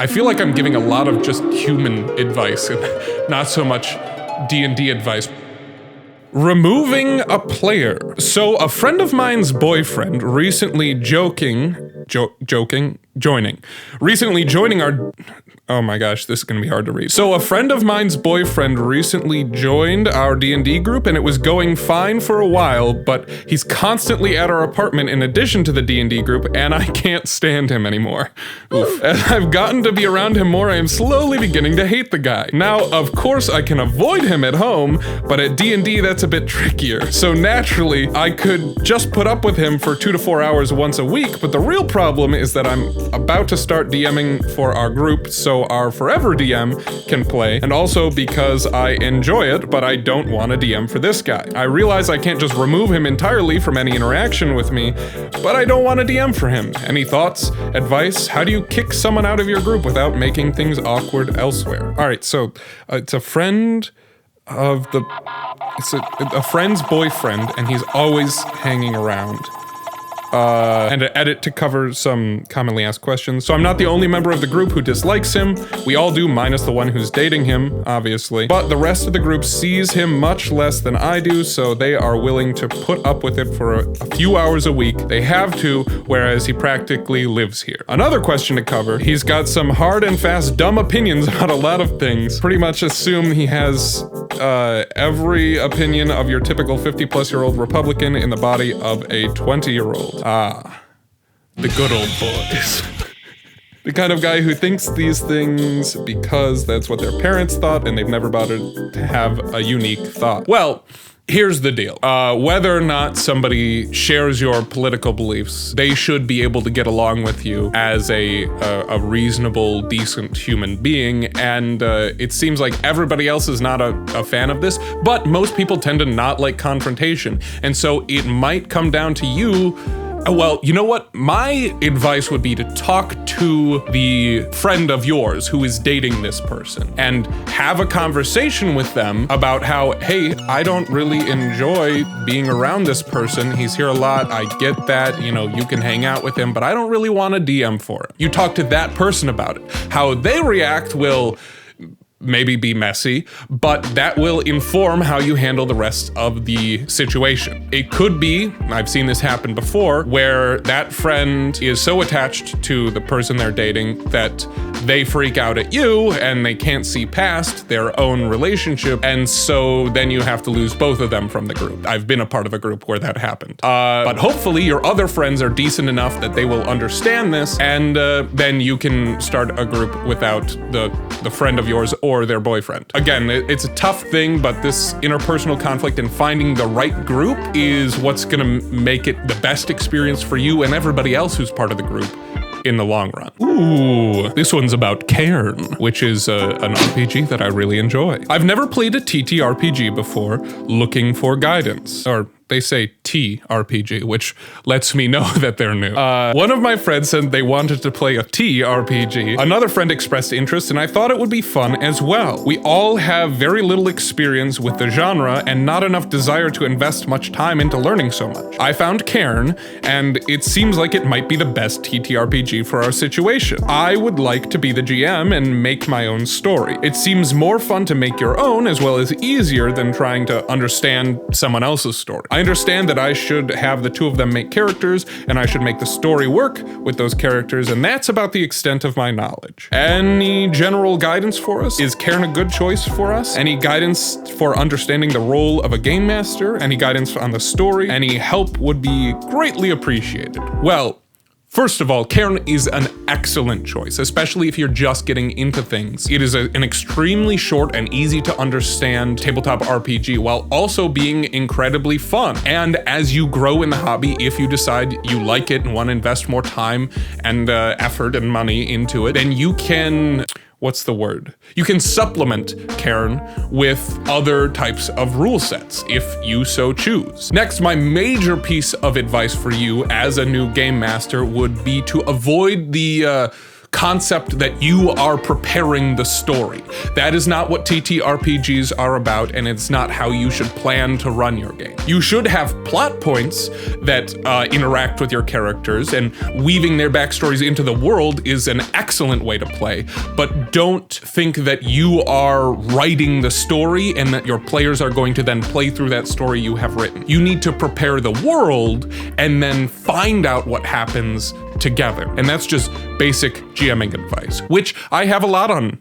I feel like I'm giving a lot of just human advice and not so much D&D advice. Removing a player. So a friend of mine's boyfriend recently joining our... Oh my gosh, this is gonna be hard to read. So a friend of mine's boyfriend recently joined our D&D group and it was going fine for a while, but he's constantly at our apartment in addition to the D&D group and I can't stand him anymore. Oof. As I've gotten to be around him more, I am slowly beginning to hate the guy. Now, of course, I can avoid him at home, but at D&D that's a bit trickier. So naturally, I could just put up with him for 2 to 4 hours once a week, but the real problem is that I'm about to start DMing for our group, so our forever DM can play, and also because I enjoy it, but I don't want a DM for this guy. I realize I can't just remove him entirely from any interaction with me, but I don't want a DM for him. Any thoughts? Advice? How do you kick someone out of your group without making things awkward elsewhere? All right, so it's a friend of the... It's a friend's boyfriend, and he's always hanging around. And an edit to cover some commonly asked questions. So I'm not the only member of the group who dislikes him. We all do, minus the one who's dating him, obviously. But the rest of the group sees him much less than I do, so they are willing to put up with it for a few hours a week. They have to, whereas he practically lives here. Another question to cover, he's got some hard and fast dumb opinions about a lot of things. Pretty much assume he has every opinion of your typical 50-plus-year-old Republican in the body of a 20-year-old. Ah, the good old boys. The kind of guy who thinks these things because that's what their parents thought and they've never bothered to have a unique thought. Well, here's the deal. Whether or not somebody shares your political beliefs, they should be able to get along with you as a reasonable, decent human being, and it seems like everybody else is not a fan of this, but most people tend to not like confrontation, and so it might come down to you. Well, you know what? My advice would be to talk to the friend of yours who is dating this person and have a conversation with them about how, hey, I don't really enjoy being around this person. He's here a lot. I get that, you know, you can hang out with him, but I don't really want a DM for him. You talk to that person about it. How they react will maybe be messy, but that will inform how you handle the rest of the situation. It could be, I've seen this happen before, where that friend is so attached to the person they're dating that they freak out at you and they can't see past their own relationship, and so then you have to lose both of them from the group. I've been a part of a group where that happened. But hopefully your other friends are decent enough that they will understand this, and then you can start a group without the friend of yours or their boyfriend. Again, it's a tough thing, but this interpersonal conflict and finding the right group is what's gonna make it the best experience for you and everybody else who's part of the group in the long run. Ooh, this one's about Cairn, which is an RPG that I really enjoy. I've never played a TTRPG before, looking for guidance. Or they say TRPG, which lets me know that they're new. One of my friends said they wanted to play a TRPG. Another friend expressed interest, and I thought it would be fun as well. We all have very little experience with the genre and not enough desire to invest much time into learning so much. I found Cairn, and it seems like it might be the best TTRPG for our situation. I would like to be the GM and make my own story. It seems more fun to make your own, as well as easier than trying to understand someone else's story. I understand that I should have the two of them make characters, and I should make the story work with those characters, and that's about the extent of my knowledge. Any general guidance for us? Is Cairn a good choice for us? Any guidance for understanding the role of a game master? Any guidance on the story? Any help would be greatly appreciated. Well, first of all, Cairn is an excellent choice, especially if you're just getting into things. It is an extremely short and easy to understand tabletop RPG while also being incredibly fun. And as you grow in the hobby, if you decide you like it and want to invest more time and effort and money into it, then you can... what's the word? You can supplement Cairn with other types of rule sets, if you so choose. Next, my major piece of advice for you as a new game master would be to avoid the concept that you are preparing the story. That is not what TTRPGs are about, and it's not how you should plan to run your game. You should have plot points that interact with your characters, and weaving their backstories into the world is an excellent way to play, but don't think that you are writing the story and that your players are going to then play through that story you have written. You need to prepare the world and then find out what happens together. And that's just basic GMing advice, which I have a lot on,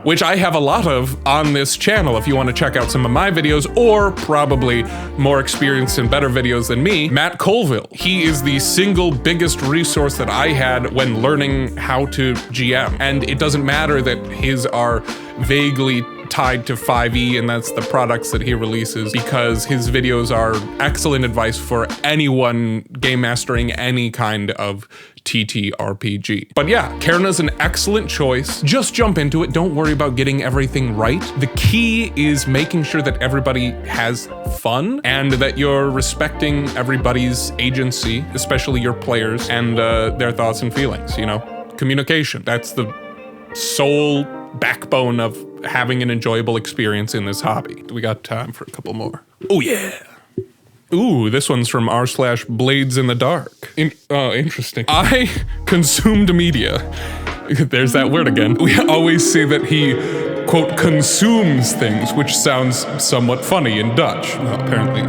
which I have a lot of on this channel if you want to check out some of my videos, or probably more experienced and better videos than me, Matt Colville. He is the single biggest resource that I had when learning how to GM. And it doesn't matter that his are vaguely tied to 5e and that's the products that he releases, because his videos are excellent advice for anyone game mastering any kind of TTRPG. But yeah, Karna's an excellent choice. Just jump into it. Don't worry about getting everything right. The key is making sure that everybody has fun and that you're respecting everybody's agency, especially your players, and their thoughts and feelings, you know? Communication. That's the sole backbone of having an enjoyable experience in this hobby. We got time for a couple more. Oh yeah. Ooh, this one's from r/Blades in the Dark. Interesting. I consumed media. There's that word again. We always say that he, quote, consumes things, which sounds somewhat funny in Dutch. Well, apparently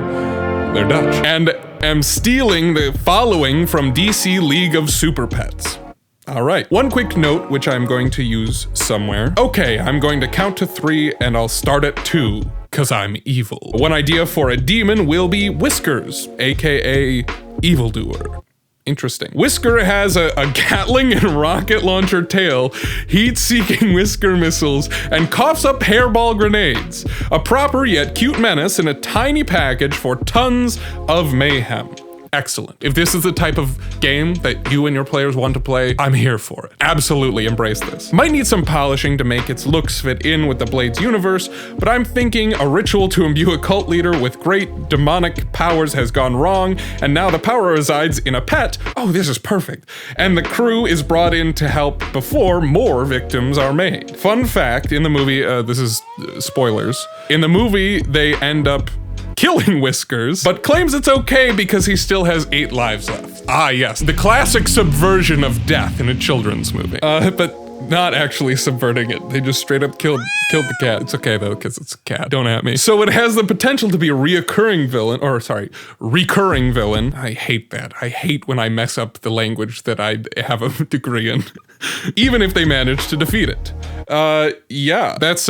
they're Dutch. And am stealing the following from DC League of Super Pets. All right, one quick note, which I'm going to use somewhere. Okay, I'm going to count to 3 and I'll start at 2, cause I'm evil. One idea for a demon will be Whiskers, AKA Evildoer. Interesting. Whisker has a Gatling and rocket launcher tail, heat-seeking whisker missiles, and coughs up hairball grenades. A proper yet cute menace in a tiny package for tons of mayhem. Excellent. If this is the type of game that you and your players want to play, I'm here for it. Absolutely embrace this. Might need some polishing to make its looks fit in with the Blades universe, but I'm thinking a ritual to imbue a cult leader with great demonic powers has gone wrong, and now the power resides in a pet. Oh, this is perfect. And the crew is brought in to help before more victims are made. Fun fact, in the movie, this is spoilers, in the movie they end up killing Whiskers, but claims it's okay because he still has 8 lives left. Ah yes, the classic subversion of death in a children's movie. But not actually subverting it. They just straight up killed the cat. It's okay though, because it's a cat. Don't at me. So it has the potential to be a recurring villain. I hate that. I hate when I mess up the language that I have a degree in. Even if they manage to defeat it. Yeah, that's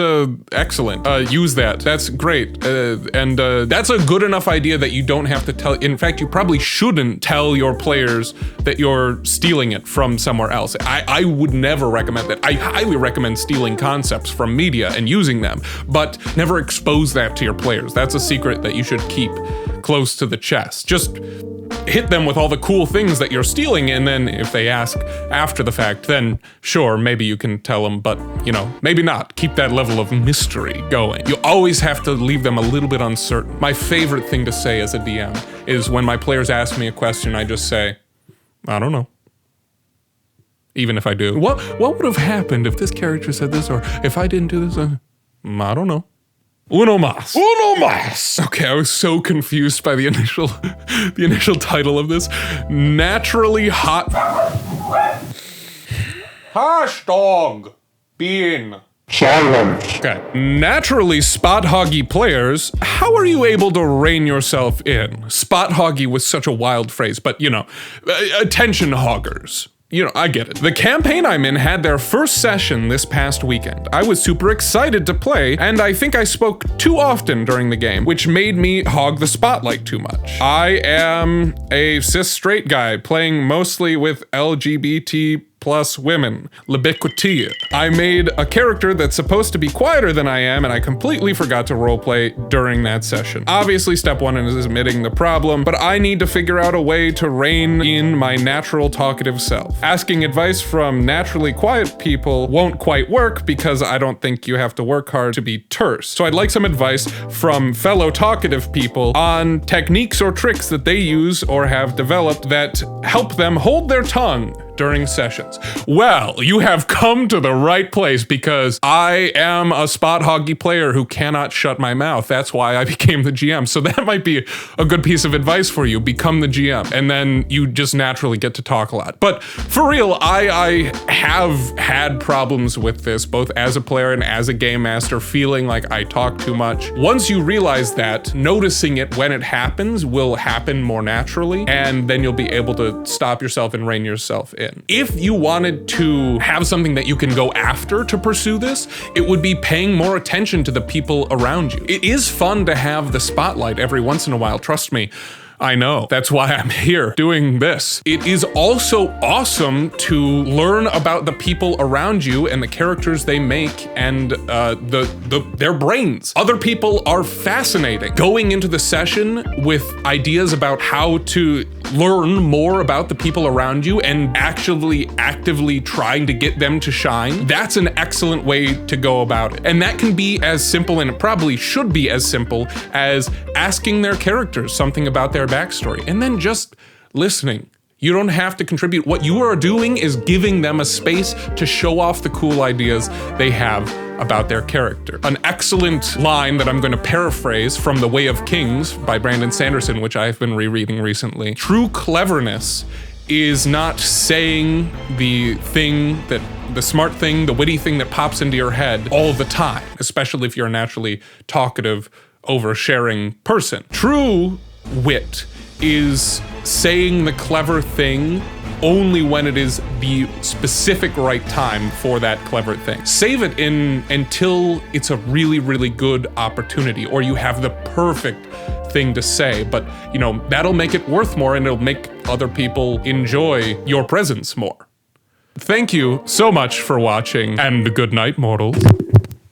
excellent. Use that. That's great. And that's a good enough idea that you don't have to tell. In fact, you probably shouldn't tell your players that you're stealing it from somewhere else. I would never recommend that. I highly recommend stealing concepts from media and using them, but never expose that to your players. That's a secret that you should keep close to the chest. Just hit them with all the cool things that you're stealing, and then if they ask after the fact, then sure, maybe you can tell them, but you know, maybe not. Keep that level of mystery going. You always have to leave them a little bit uncertain. My favorite thing to say as a DM is when my players ask me a question, I just say, I don't know. Even if I do. What would have happened if this character said this, or if I didn't do this? I don't know. Uno mas. Uno mas. Okay, I was so confused by the initial title of this. Naturally hot. Hashtag being challenged. Okay. Naturally spot hoggy players, how are you able to rein yourself in? Spot hoggy was such a wild phrase, but you know, attention hoggers. You know, I get it. The campaign I'm in had their first session this past weekend. I was super excited to play, and I think I spoke too often during the game, which made me hog the spotlight too much. I am a cis straight guy playing mostly with LGBT plus women. Libiquitia. I made a character that's supposed to be quieter than I am, and I completely forgot to roleplay during that session. Obviously, step one is admitting the problem, but I need to figure out a way to rein in my natural talkative self. Asking advice from naturally quiet people won't quite work because I don't think you have to work hard to be terse. So I'd like some advice from fellow talkative people on techniques or tricks that they use or have developed that help them hold their tongue during sessions. Well, you have come to the right place because I am a spot hoggy player who cannot shut my mouth. That's why I became the GM. So that might be a good piece of advice for you. Become the GM, and then you just naturally get to talk a lot. But for real, I have had problems with this, both as a player and as a game master, feeling like I talk too much. Once you realize that, noticing it when it happens will happen more naturally, and then you'll be able to stop yourself and rein yourself in. If you wanted to have something that you can go after to pursue this, it would be paying more attention to the people around you. It is fun to have the spotlight every once in a while, trust me. I know. That's why I'm here doing this. It is also awesome to learn about the people around you and the characters they make and their brains. Other people are fascinating. Going into the session with ideas about how to learn more about the people around you and actually actively trying to get them to shine, that's an excellent way to go about it. And that can be as simple, and it probably should be as simple, as asking their characters something about their backstory and then just listening. You don't have to contribute. What you are doing is giving them a space to show off the cool ideas they have about their character. An excellent line that I'm going to paraphrase from The Way of Kings by Brandon Sanderson, which I've been rereading recently. True cleverness is not saying the smart thing, the witty thing that pops into your head all the time, especially if you're a naturally talkative, oversharing person. True wit is saying the clever thing only when it is the specific right time for that clever thing. Save it until it's a really, really good opportunity, or you have the perfect thing to say, but that'll make it worth more, and it'll make other people enjoy your presence more. Thank you so much for watching, and good night, mortals.